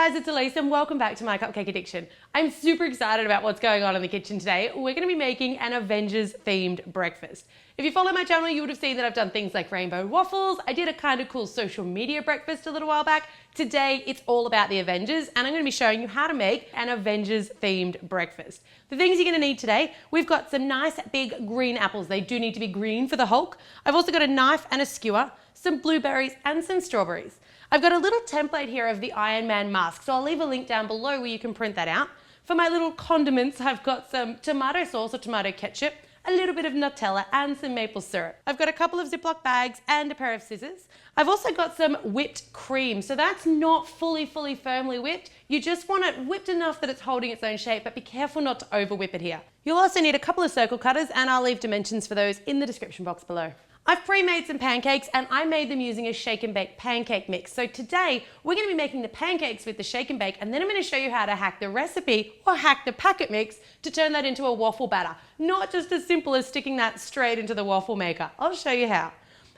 guys, it's Elise and welcome back to My Cupcake Addiction. I'm super excited about what's going on in the kitchen today. We're going to be making an Avengers themed breakfast. If you follow my channel, you would have seen that I've done things like rainbow waffles. I did a kind of cool social media breakfast a little while back. Today, it's all about the Avengers and I'm going to be showing you how to make an Avengers themed breakfast. The things you're going to need today, we've got some nice big green apples. They do need to be green for the Hulk. I've also got a knife and a skewer, some blueberries and some strawberries. I've got a little template here of the Iron Man mask, so I'll leave a link down below where you can print that out. For my little condiments, I've got some tomato sauce or tomato ketchup, a little bit of Nutella and some maple syrup. I've got a couple of Ziploc bags and a pair of scissors. I've also got some whipped cream, so that's not fully firmly whipped. You just want it whipped enough that it's holding its own shape, but be careful not to over whip it here. You'll also need a couple of circle cutters and I'll leave dimensions for those in the description box below. I've pre-made some pancakes and I made them using a shake and bake pancake mix. So today we're going to be making the pancakes with the shake and bake, and then I'm going to show you how to hack the recipe or hack the packet mix to turn that into a waffle batter. Not just as simple as sticking that straight into the waffle maker. I'll show you how.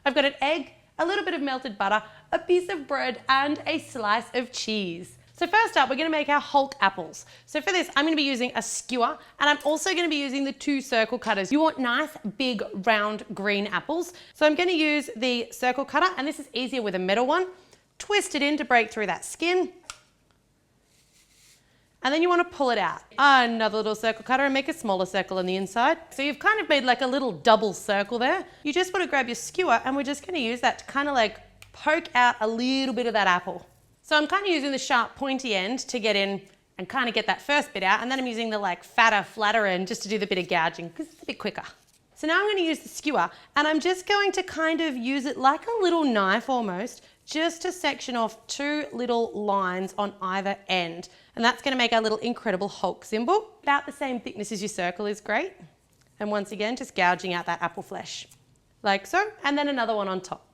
I've got an egg, a little bit of melted butter, a piece of bread and a slice of cheese. So first up, we're going to make our Hulk apples. So for this, I'm going to be using a skewer and I'm also going to be using the 2 circle cutters. You want nice, big, round green apples. So I'm going to use the circle cutter, and this is easier with a metal one. Twist it in to break through that skin. And then you want to pull it out. Another little circle cutter and make a smaller circle on the inside. So you've kind of made like a little double circle there. You just want to grab your skewer and we're just going to use that to kind of like poke out a little bit of that apple. So I'm kind of using the sharp pointy end to get in and kind of get that first bit out, and then I'm using the like fatter, flatter end just to do the bit of gouging because it's a bit quicker. So now I'm going to use the skewer and I'm just going to kind of use it like a little knife almost, just to section off 2 little lines on either end. And that's going to make our little incredible Hulk symbol. About the same thickness as your circle is great. And once again, just gouging out that apple flesh like so, and then another one on top.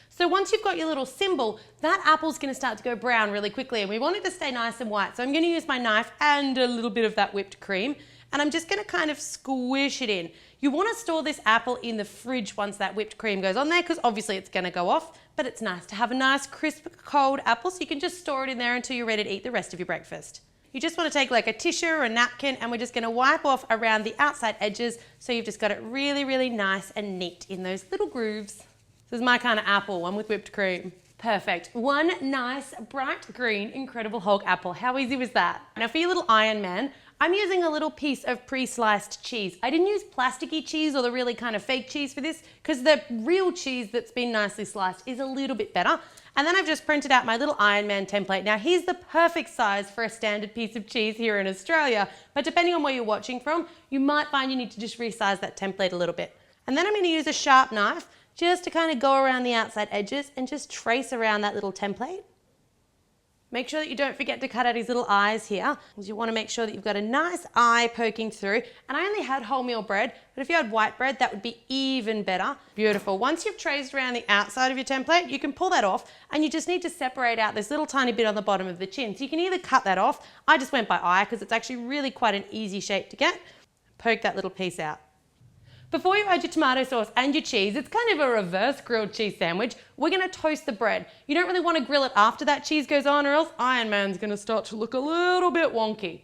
So once you've got your little symbol, that apple's going to start to go brown really quickly, and we want it to stay nice and white. So I'm going to use my knife and a little bit of that whipped cream, and I'm just going to kind of squish it in. You want to store this apple in the fridge once that whipped cream goes on there, because obviously it's going to go off, but it's nice to have a nice crisp cold apple, so you can just store it in there until you're ready to eat the rest of your breakfast. You just want to take like a tissue or a napkin, and we're just going to wipe off around the outside edges, so you've just got it really nice and neat in those little grooves. This is my kind of apple, one with whipped cream. Perfect. One nice, bright green, incredible Hulk apple. How easy was that? Now for your little Iron Man, I'm using a little piece of pre-sliced cheese. I didn't use plasticky cheese or the really kind of fake cheese for this, because the real cheese that's been nicely sliced is a little bit better. And then I've just printed out my little Iron Man template. Now here's the perfect size for a standard piece of cheese here in Australia, but depending on where you're watching from, you might find you need to just resize that template a little bit. And then I'm going to use a sharp knife just to kind of go around the outside edges and just trace around that little template. Make sure that you don't forget to cut out his little eyes here, because you want to make sure that you've got a nice eye poking through. And I only had wholemeal bread, but if you had white bread, that would be even better. Beautiful. Once you've traced around the outside of your template, you can pull that off, and you just need to separate out this little tiny bit on the bottom of the chin. So you can either cut that off. I just went by eye because it's actually really quite an easy shape to get. Poke that little piece out. Before you add your tomato sauce and your cheese, it's kind of a reverse grilled cheese sandwich. We're going to toast the bread. You don't really want to grill it after that cheese goes on, or else Iron Man's going to start to look a little bit wonky.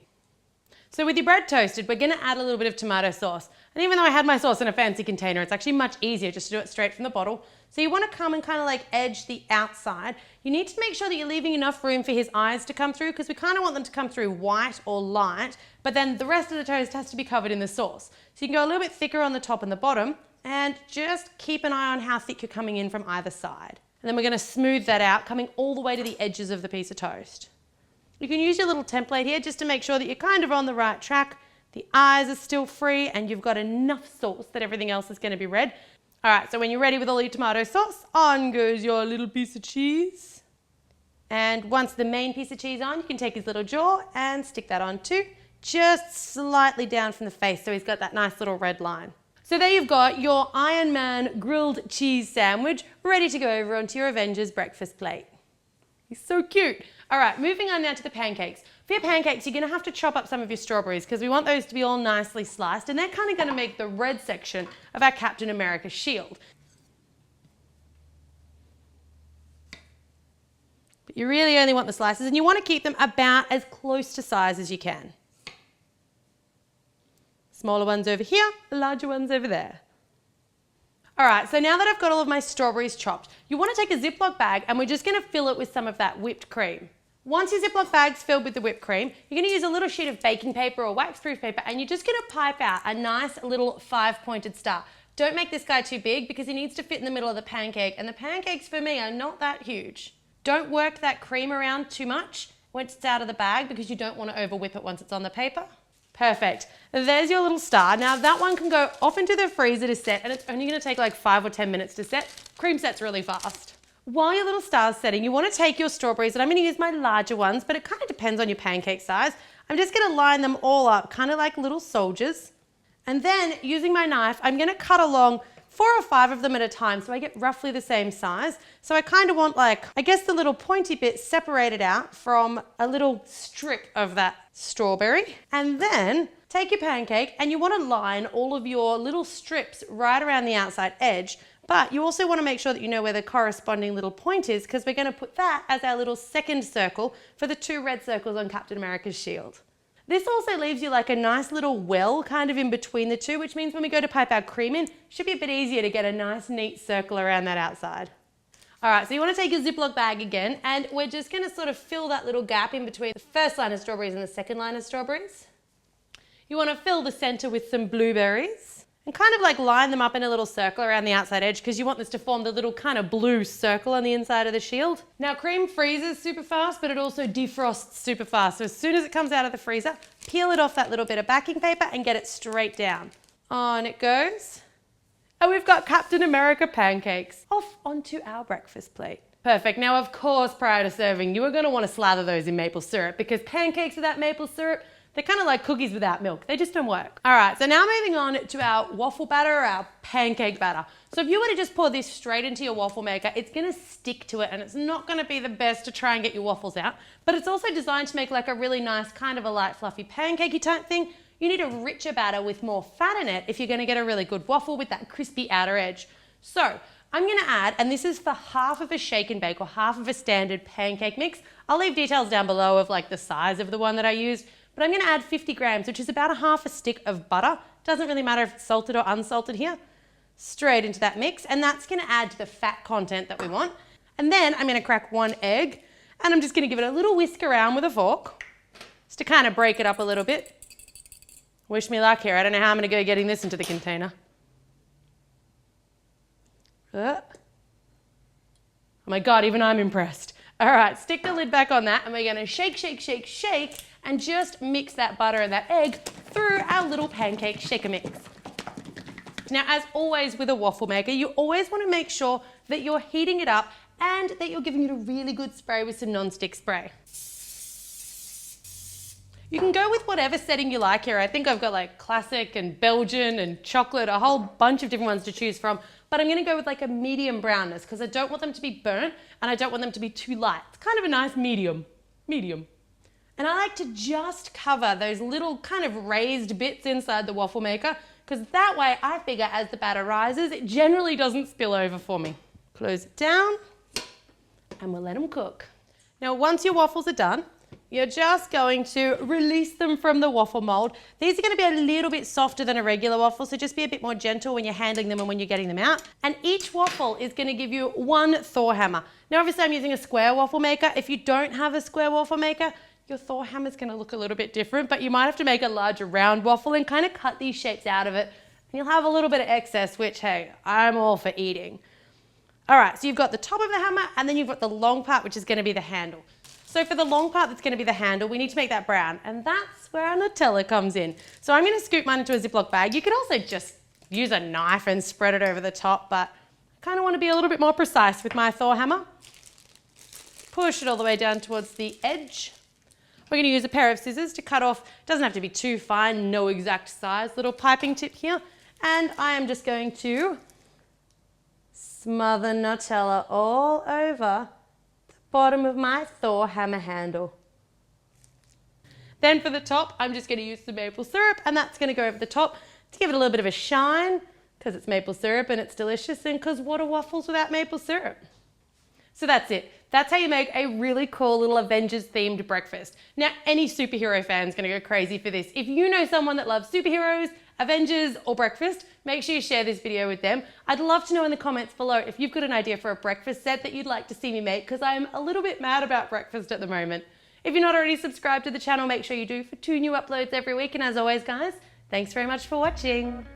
So with your bread toasted, we're going to add a little bit of tomato sauce. And even though I had my sauce in a fancy container, it's actually much easier just to do it straight from the bottle. So you want to come and kind of like edge the outside. You need to make sure that you're leaving enough room for his eyes to come through, because we kind of want them to come through white or light, but then the rest of the toast has to be covered in the sauce. So you can go a little bit thicker on the top and the bottom, and just keep an eye on how thick you're coming in from either side. And then we're going to smooth that out, coming all the way to the edges of the piece of toast. You can use your little template here just to make sure that you're kind of on the right track. The eyes are still free and you've got enough sauce that everything else is going to be red. All right, so when you're ready with all your tomato sauce, on goes your little piece of cheese. And once the main piece of cheese on, you can take his little jaw and stick that on too, just slightly down from the face, so he's got that nice little red line. So there you've got your Iron Man grilled cheese sandwich ready to go over onto your Avengers breakfast plate. He's so cute. All right, moving on now to the pancakes. For your pancakes, you're going to have to chop up some of your strawberries because we want those to be all nicely sliced, and they're kind of going to make the red section of our Captain America shield. But you really only want the slices, and you want to keep them about as close to size as you can. Smaller ones over here, the larger ones over there. All right, so now that I've got all of my strawberries chopped, you want to take a Ziploc bag and we're just going to fill it with some of that whipped cream. Once your Ziploc bag's filled with the whipped cream, you're going to use a little sheet of baking paper or wax-proof paper and you're just going to pipe out a nice little 5-pointed star. Don't make this guy too big because he needs to fit in the middle of the pancake, and the pancakes for me are not that huge. Don't work that cream around too much once it's out of the bag because you don't want to over whip it once it's on the paper. Perfect. There's your little star. Now that one can go off into the freezer to set, and it's only going to take like 5 or 10 minutes to set. Cream sets really fast. While your little star's setting, you want to take your strawberries, and I'm going to use my larger ones, but it kind of depends on your pancake size. I'm just going to line them all up, kind of like little soldiers. And then using my knife, I'm going to cut along 4 or 5 of them at a time so I get roughly the same size. So I kind of want like, I guess the little pointy bit separated out from a little strip of that strawberry. And then take your pancake and you want to line all of your little strips right around the outside edge. But you also want to make sure that you know where the corresponding little point is because we're going to put that as our little second circle for the 2 red circles on Captain America's shield. This also leaves you like a nice little well kind of in between the two, which means when we go to pipe our cream in, it should be a bit easier to get a nice neat circle around that outside. All right, so you want to take your Ziploc bag again, and we're just going to sort of fill that little gap in between the first line of strawberries and the second line of strawberries. You want to fill the center with some blueberries and kind of like line them up in a little circle around the outside edge because you want this to form the little kind of blue circle on the inside of the shield. Now cream freezes super fast, but it also defrosts super fast. So as soon as it comes out of the freezer, peel it off that little bit of backing paper and get it straight down. On it goes. And we've got Captain America pancakes off onto our breakfast plate. Perfect. Now, of course, prior to serving, you are going to want to slather those in maple syrup because pancakes without maple syrup, they're kind of like cookies without milk. They just don't work. All right, so now moving on to our waffle batter or our pancake batter. So if you were to just pour this straight into your waffle maker, it's gonna stick to it and it's not gonna be the best to try and get your waffles out, but it's also designed to make like a really nice kind of a light fluffy pancakey type thing. You need a richer batter with more fat in it if you're gonna get a really good waffle with that crispy outer edge. So I'm gonna add, and this is for half of a shake and bake or half of a standard pancake mix. I'll leave details down below of like the size of the one that I used. But I'm going to add 50 grams, which is about a half a stick of butter. Doesn't really matter if it's salted or unsalted here. Straight into that mix, and that's going to add to the fat content that we want. And then I'm going to crack 1 egg, and I'm just going to give it a little whisk around with a fork, just to kind of break it up a little bit. Wish me luck here. I don't know how I'm going to go getting this into the container. Oh my God, even I'm impressed. All right, stick the lid back on that, and we're going to shake, shake, shake, shake, and just mix that butter and that egg through our little pancake shaker mix. Now, as always with a waffle maker, you always want to make sure that you're heating it up and that you're giving it a really good spray with some non-stick spray. You can go with whatever setting you like here. I think I've got like classic and Belgian and chocolate, a whole bunch of different ones to choose from, but I'm going to go with like a medium brownness because I don't want them to be burnt and I don't want them to be too light. It's kind of a nice medium. And I like to just cover those little kind of raised bits inside the waffle maker because that way I figure as the batter rises, it generally doesn't spill over for me. Close it down and we'll let them cook. Now, once your waffles are done, you're just going to release them from the waffle mold. These are going to be a little bit softer than a regular waffle, so just be a bit more gentle when you're handling them and when you're getting them out. And each waffle is going to give you 1 Thor hammer. Now, obviously I'm using a square waffle maker. If you don't have a square waffle maker, your Thor hammer is going to look a little bit different, but you might have to make a larger round waffle and kind of cut these shapes out of it. And you'll have a little bit of excess, which, hey, I'm all for eating. All right, so you've got the top of the hammer and then you've got the long part, which is going to be the handle. So for the long part that's going to be the handle, we need to make that brown, and that's where our Nutella comes in. So I'm going to scoop mine into a Ziploc bag. You could also just use a knife and spread it over the top, but I kind of want to be a little bit more precise with my Thor hammer. Push it all the way down towards the edge. We're going to use a pair of scissors to cut off, doesn't have to be too fine, no exact size, little piping tip here. And I am just going to smother Nutella all over the bottom of my Thor hammer handle. Then for the top, I'm just going to use some maple syrup, and that's going to go over the top to give it a little bit of a shine because it's maple syrup and it's delicious, and because what are waffles without maple syrup? So that's it. That's how you make a really cool little Avengers themed breakfast. Now, any superhero fan is gonna go crazy for this. If you know someone that loves superheroes, Avengers, or breakfast, make sure you share this video with them. I'd love to know in the comments below if you've got an idea for a breakfast set that you'd like to see me make, because I'm a little bit mad about breakfast at the moment. If you're not already subscribed to the channel, make sure you do for 2 new uploads every week. And as always, guys, thanks very much for watching.